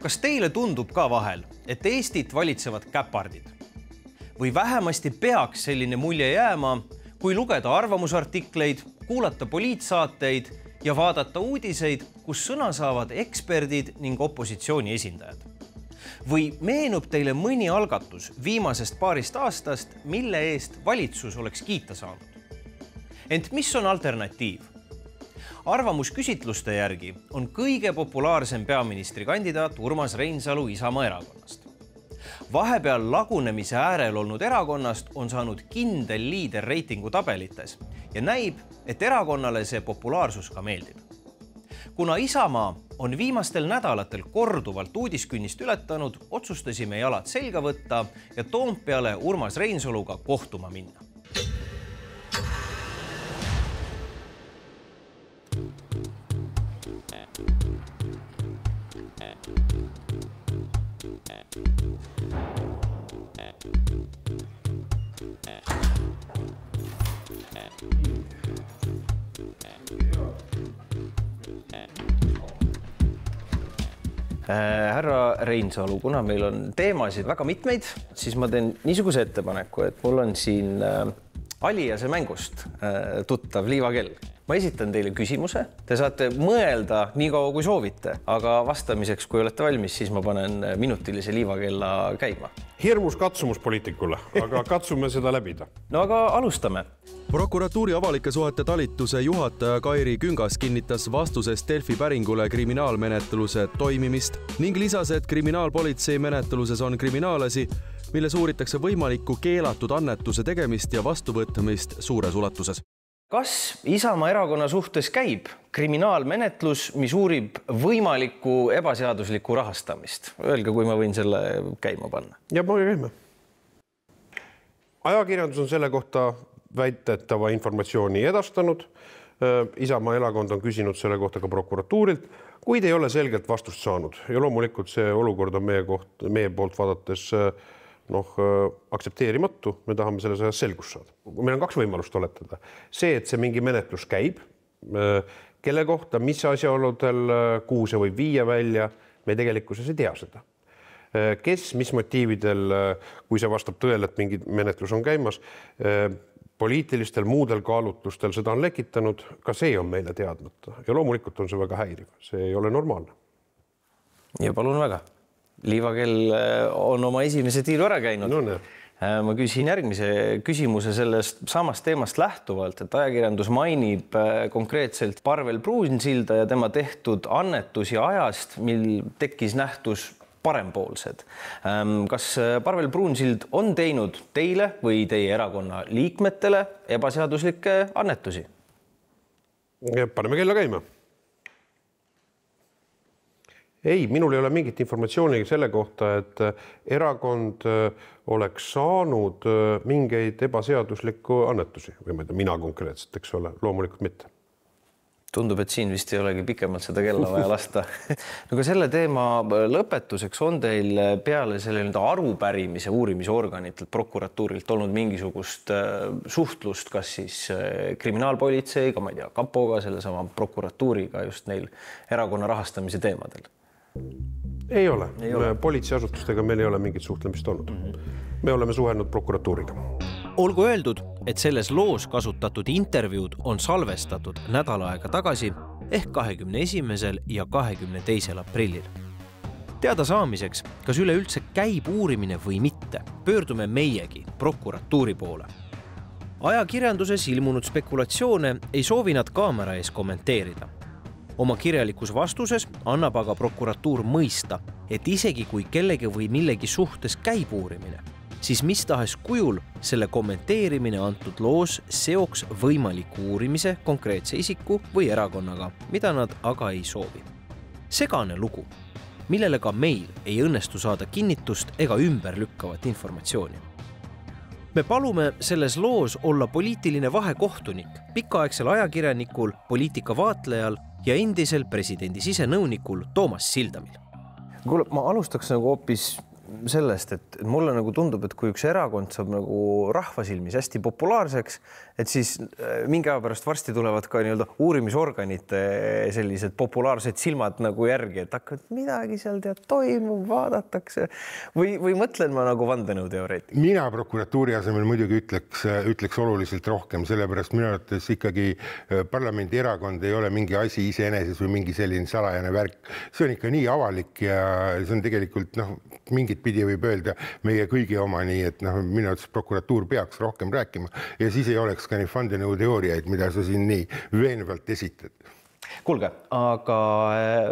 Kas teile tundub ka vahel, et Eestit valitsevad käpardid? Või vähemasti peaks selline mulje jääma, kui lugeda arvamusartikleid, kuulata poliitsaateid ja vaadata uudiseid, kus sõna saavad eksperdid ning opositsiooni esindajad? Või meenub teile mõni algatus viimasest paarist aastast, mille eest valitsus oleks kiita saanud? Ent mis on alternatiiv? Arvamusküsitluste järgi on kõige populaarsem peaministrikandidaat Urmas Reinsalu Isamaa erakonnast. Vahepeal lagunemise äärel olnud erakonnast on saanud kindel liider reitingu tabelites ja näib, et erakonnale see populaarsus ka meeldib. Kuna Isamaa on viimastel nädalatel korduvalt uudiskünnist ületanud, otsustasime jalad selga võtta ja Toompeale Urmas Reinsaluga kohtuma minna. Härra Reinsalu, kuna meil on teemasid väga mitmeid, siis ma teen niisuguse ettepaneku, et mul on siin Aliase mängust tuttav liivakell. Ma esitan teile küsimuse, te saate mõelda nii kaua kui soovite, aga vastamiseks, kui olete valmis, siis ma panen minutilise liivakella käima. Hirmus katsumus poliitikule, aga katsume seda läbida. No aga alustame. Prokuratuuri avalike suhete talituse juhataja Kairi Küngas kinnitas vastuses Delfi päringule kriminaalmenetluse toimimist ning lisas, et kriminaalpolitsei menetluses on kriminaalasi, milles uuritakse võimalikku keelatud annetuse tegemist ja vastuvõtmist suures ulatuses. Kas Isamaa erakonna suhtes käib kriminaalmenetlus, mis uurib võimalikku ebaseaduslikku rahastamist? Öelge, kui ma võin selle käima panna. Ja pange käima. Ajakirjandus on selle kohta väitetava informatsiooni edastanud. Isamaa erakond on küsinud selle kohta ka prokuratuurilt, kuid ei ole selgelt vastust saanud. Ja loomulikult see olukord on meie poolt vaadates aktsepteerimatu, me tahame selles ajas selgust saada. Meil on kaks võimalust oletada. See, et see mingi menetlus käib, kelle kohta, mis asjaoludel, kuhu see võib viia välja, me tegelikkuses ei tea seda. Kes, mis motiividel, kui see vastab tõele, et mingi menetlus on käimas, poliitilistel muudel kaalutlustel seda on lekitanud, ka see on meile teadmata. Ja loomulikult on see väga häiriv, see ei ole normaalne. Ja palun väga. Liivakell on oma esimese tiilu ära käinud. Ma küsin järgmise küsimuse sellest samast teemast lähtuvalt, et ajakirjandus mainib konkreetselt Parvel Pruunsilda ja tema tehtud annetusi ajast, mil tekkis nähtus parempoolsed. Kas Parvel Pruunsild on teinud teile või teie erakonna liikmetele ebaseaduslikke annetusi? Paneme kella käima. Ei, minul ei ole mingit informatsiooni selle kohta, et erakond oleks saanud mingeid ebaseaduslikku annetusi. Või ma ei tea, mina konkreetselt, eks ole, loomulikult mitte. Tundub, et siin vist ei olegi pikemalt seda kella vaja lasta. Aga selle teema lõpetuseks on teil peale selle arupärimise uurimisorganitelt prokuratuurilt olnud mingisugust suhtlust, kas siis kriminaalpolitseiga, ma ei tea, kapoga, selle sama prokuratuuriga just neil erakonna rahastamise teemadel? Ei ole. Politseiasutustega meil ei ole mingit suhtlemist olnud. Me oleme suhelnud prokuratuuriga. Olgu öeldud, et selles loos kasutatud intervjuud on salvestatud nädal aega tagasi ehk 21. ja 22. aprillil. Teada saamiseks, kas üleüldse käib uurimine või mitte, pöördume meiegi prokuratuuri poole. Ajakirjanduses ilmunud spekulatsioone ei soovi nad kaamera ees kommenteerida. Oma kirjalikus vastuses annab aga prokuratuur mõista, et isegi kui kellegi või millegi suhtes käib uurimine, siis mis tahes kujul selle kommenteerimine antud loos seoks võimaliku uurimise konkreetse isiku või erakonnaga, mida nad aga ei soovi. Segane lugu, millele ka meil ei õnnestu saada kinnitust ega ümberlükkavat informatsiooni. Me palume selles loos olla poliitiline vahekohtunik, pikaaegsel ajakirjanikul, poliitika vaatlejal ja endisel presidendi sisenõunikul Toomas Sildamil. Kuule, ma alustaks hoopis sellest, et mulle nagu tundub, et kui üks erakond saab nagu rahvasilmis hästi populaarseks, et siis mingi aja pärast varsti tulevad ka nii-öelda uurimisorganite sellised populaarsed silmad nagu järgi, et hakkavad midagi seal toimub, vaadatakse või mõtlen ma nagu vandenõuteoreetik. Mina prokuratuuri asemel muidugi ütleks oluliselt rohkem, sellepärast minu arvates ikkagi parlamendierakond ei ole mingi asi iseeneses või mingi selline salajane värk. See on ikka nii avalik ja see on tegelikult mingit pidi võib öelda meie kõigi oma, nii et minu arvates prokuratuur peaks rohkem rääkima ja siis ei oleks ka neid vandenõuteooriaid, mida sa siin nii veenvalt esitad. Kuulge, aga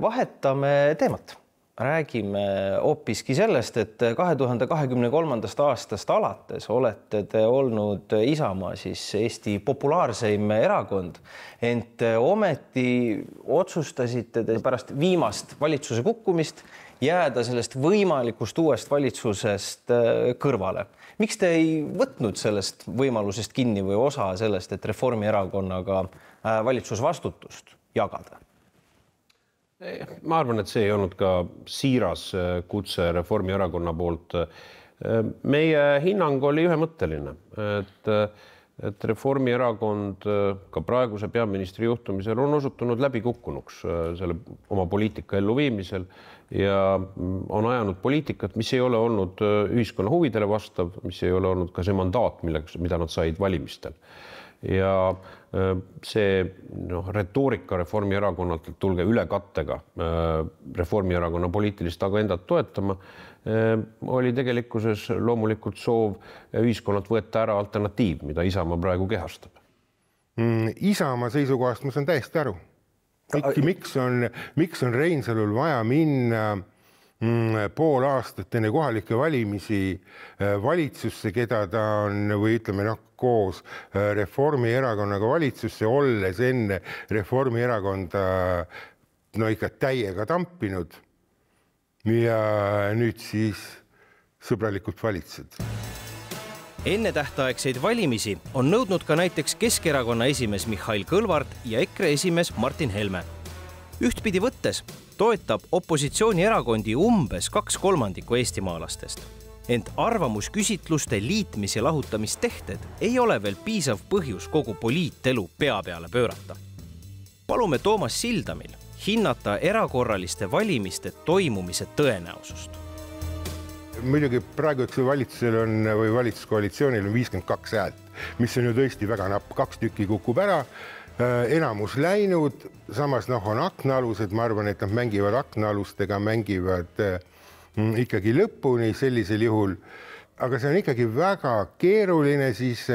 vahetame teemat. Räägime hoopiski sellest, et 2023. aastast alates olete te olnud Isamaa siis Eesti populaarseim erakond, ent ometi otsustasite te pärast viimast valitsuse kukkumist jääda sellest võimalikust uuest valitsusest kõrvale. Miks te ei võtnud sellest võimalusest kinni või osa sellest, et Reformierakonnaga valitsusvastutust jagada? Ma arvan, et see ei olnud ka siiras kutse Reformierakonna poolt. Meie hinnang oli ühemõtteline, et Reformierakond ka praeguse peaministri juhtumisel on osutunud läbikukkunuks selle oma poliitika elluviimisel ja on ajanud poliitikat, mis ei ole olnud ühiskonna huvidele vastav, mis ei ole olnud ka see mandaat, mida nad said valimistel. Ja see retoorika Reformierakonnalt, et tulge üle kattega Reformierakonna poliitilist agendat toetama, oli tegelikkuses loomulikult soov ühiskonnalt võtta ära alternatiiv, mida Isamaa praegu kehastab. Isamaa seisukohast ma saan täiesti aru. Miks on Reinsalul vaja minna pool aastat enne kohalikke valimisi valitsusse, keda ta on või ütleme koos Reformierakonnaga valitsusse olles enne Reformierakonda ikka täiega tampinud ja nüüd siis sõbralikult valitsed. Enne tähtaegseid valimisi on nõudnud ka näiteks Keskerakonna esimees Mihhail Kõlvart ja EKRE esimees Martin Helme. Ühtpidi võttes toetab opositsioonierakondi umbes 2/3 eestimaalastest. Ent arvamusküsitluste liitmis- ja lahutamistehted ei ole veel piisav põhjus kogu poliitelu pea peale pöörata. Palume Toomas Sildamil hinnata erakorraliste valimiste toimumise tõenäosust. Muidugi praegu valitsusel on või valitsuskoalitsioonil on 52 häält, mis on ju tõesti väga napp, 2 tükki kukub ära, enamus läinud, samas on aknaalused, ma arvan, et nad mängivad aknaalustega, mängivad ikkagi lõpuni sellisel juhul, aga see on ikkagi väga keeruline, siis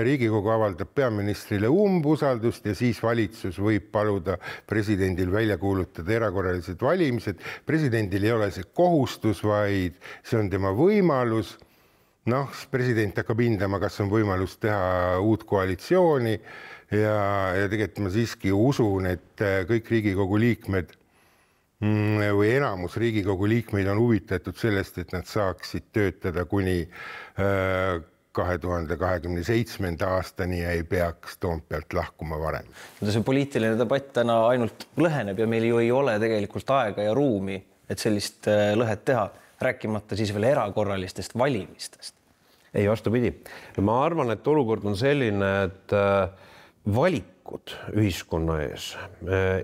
Riigikogu avaldab peaministrile umbusaldust ja siis valitsus võib paluda presidendil välja kuulutada erakorralised valimised. Presidendil ei ole see kohustus, vaid see on tema võimalus. President hakkab hindama, kas on võimalus teha uut koalitsiooni ja tegelikult ma siiski usun, et kõik Riigikogu liikmed või enamus Riigikogu liikmeid on huvitatud sellest, et nad saaksid töötada kuni 2027. aastani ja ei peaks Toompealt lahkuma varem. See poliitiline debatt täna ainult lõheneb ja meil ju ei ole tegelikult aega ja ruumi, et sellist lõhet teha, rääkimata siis veel erakorralistest valimistest. Ei, vastupidi. Ma arvan, et olukord on selline, et valikud ühiskonna ees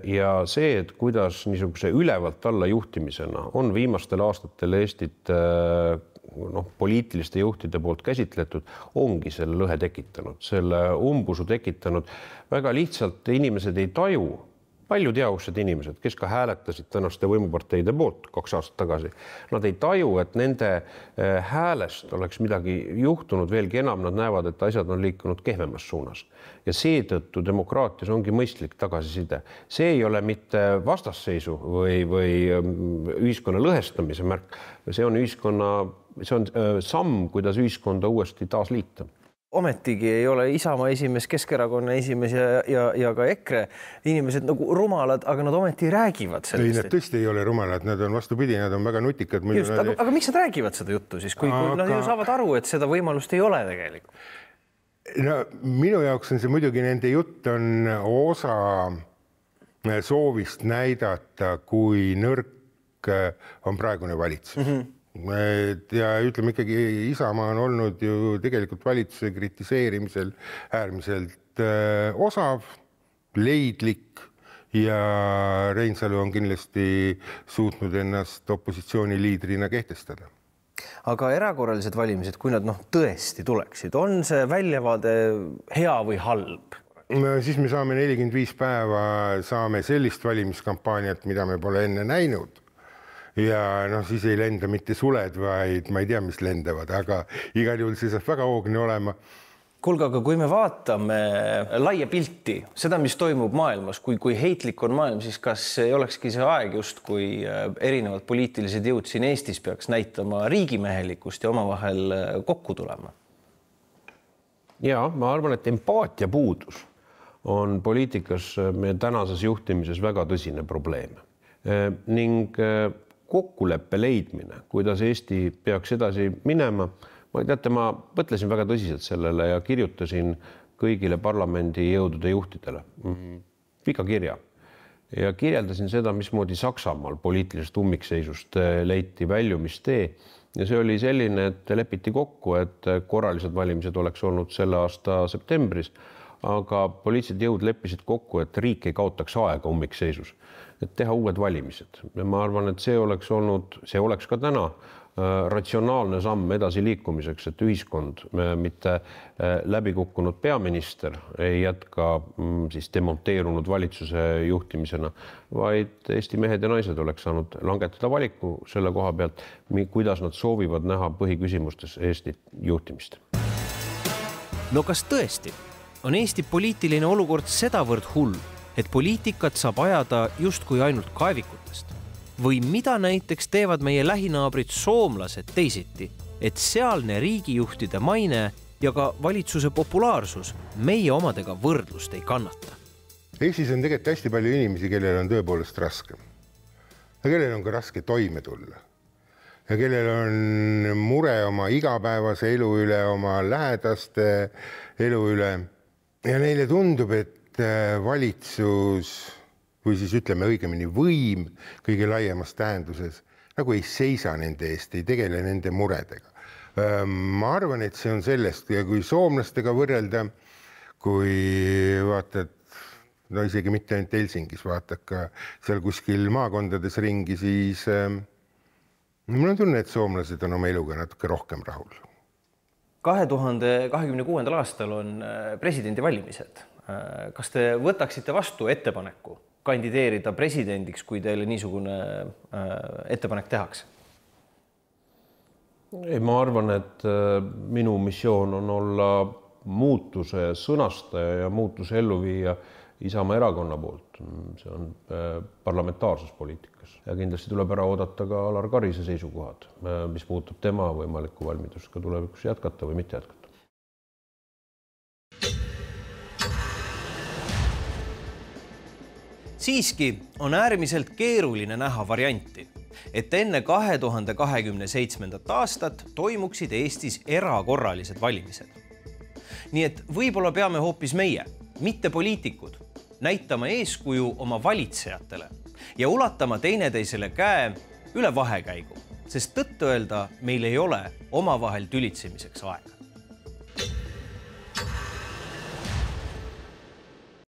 ja see, et kuidas niisuguse ülevalt alla juhtimisena on viimastel aastatel Eestit poliitiliste juhtide poolt käsitletud, ongi selle lõhe tekitanud, selle umbusu tekitanud. Väga lihtsalt inimesed ei taju, paljud jaoksed inimesed, kes ka hääletasid tänaste võimuparteide poolt 2 aastat tagasi, nad ei taju, et nende häälest oleks midagi juhtunud, veelgi enam nad näevad, et asjad on liikunud kehvemas suunas. Ja seetõttu demokraatias ongi mõistlik tagasiside. See ei ole mitte vastasseisu või ühiskonna lõhestamise märk, see on samm, kuidas ühiskonda uuesti taas liita. Ometigi ei ole Isamaa esimees, Keskerakonna esimees ja ka EKRE inimesed nagu rumalad, aga nad ometi räägivad sellest. Ei, nad tõesti ei ole rumalad, nad on vastupidi, nad on väga nutikad. Just, aga miks nad räägivad seda juttu siis, kui nad ju saavad aru, et seda võimalust ei ole tegelikult? Minu jaoks on see muidugi nende jutt on osa soovist näidata, kui nõrk on praegune valitsus. Ja ütleme ikkagi, Isamaa on olnud ju tegelikult valitsuse kritiseerimisel äärmiselt osav, leidlik ja Reinsalu on kindlasti suutnud ennast opositsiooniliidrina kehtestada. Aga erakorralised valimised, kui nad tõesti tuleksid, on see väljavaade hea või halb? Siis me saame 45 päeva, saame sellist valimiskampaaniat, mida me pole enne näinud. Ja siis ei lenda mitte suled, vaid ma ei tea, mis lendavad, aga igal juhul see saab väga hoogne olema. Kuulge, aga kui me vaatame laia pilti, seda, mis toimub maailmas, kui heitlik on maailm, siis kas ei olekski see aeg just, kui erinevad poliitilised jõud siin Eestis peaks näitama riigimehelikkust ja omavahel kokku tulema? Ja, ma arvan, et empaatia puudus on poliitikas meie tänases juhtimises väga tõsine probleem. Ning kokkuleppe leidmine, kuidas Eesti peaks edasi minema. Ma mõtlesin väga tõsiselt sellele ja kirjutasin kõigile parlamendi jõudude juhtidele pika kirja ja kirjeldasin seda, mismoodi Saksamaal poliitilisest ummikseisust leiti väljumistee. Ja see oli selline, et lepiti kokku, et korralised valimised oleks olnud selle aasta septembris, aga poliitilised jõud leppisid kokku, et riik ei kaotaks aega ummikseisus, et teha uued valimised. Ja ma arvan, et see oleks ka täna ratsionaalne samm edasi liikumiseks, et ühiskond, mitte läbikukkunud peaminister ei jätka siis demonteerunud valitsuse juhtimisena, vaid Eesti mehed ja naised oleks saanud langetada valiku selle koha pealt, kuidas nad soovivad näha põhiküsimustes Eesti juhtimist. No kas tõesti on Eesti poliitiline olukord sedavõrd hull, et poliitikat saab ajada justkui ainult kaevikutest? Või mida näiteks teevad meie lähinaabrid soomlased teisiti, et sealne riigijuhtide maine ja ka valitsuse populaarsus meie omadega võrdlust ei kannata? Eestis on tegelikult hästi palju inimesi, kellel on tõepoolest raske. Ja kellel on ka raske toime tulla. Ja kellel on mure oma igapäevase elu üle, oma lähedaste elu üle. Ja neile tundub, et valitsus või siis ütleme õigemini võim kõige laiemas tähenduses nagu ei seisa nende eest, ei tegele nende muredega. Ma arvan, et see on sellest, ja kui soomlastega võrrelda, kui vaatad, no isegi mitte ainult Helsingis, vaatad ka seal kuskil maakondades ringi, siis mul on tunne, et soomlased on oma eluga natuke rohkem rahul. 2026. aastal on presidendivalimised. Kas te võtaksite vastu ettepaneku kandideerida presidendiks, kui teile niisugune ettepanek tehakse? Ma arvan, et minu missioon on olla muutuse sõnastaja ja muutuse elluviija Isamaa erakonna poolt. See on parlamentaarses poliitikas. Ja kindlasti tuleb ära oodata ka Alar Karise seisukohad, mis puudutab tema võimalikku valmidust ka tulevikus jätkata või mitte jätkata. Siiski on äärmiselt keeruline näha varianti, et enne 2027. aastat toimuksid Eestis erakorralised valimised. Nii et võib-olla peame hoopis meie, mitte poliitikud, näitama eeskuju oma valitsejatele ja ulatama teineteisele käe üle vahekäigu, sest tõtt öelda meil ei ole omavahel tülitsemiseks aega.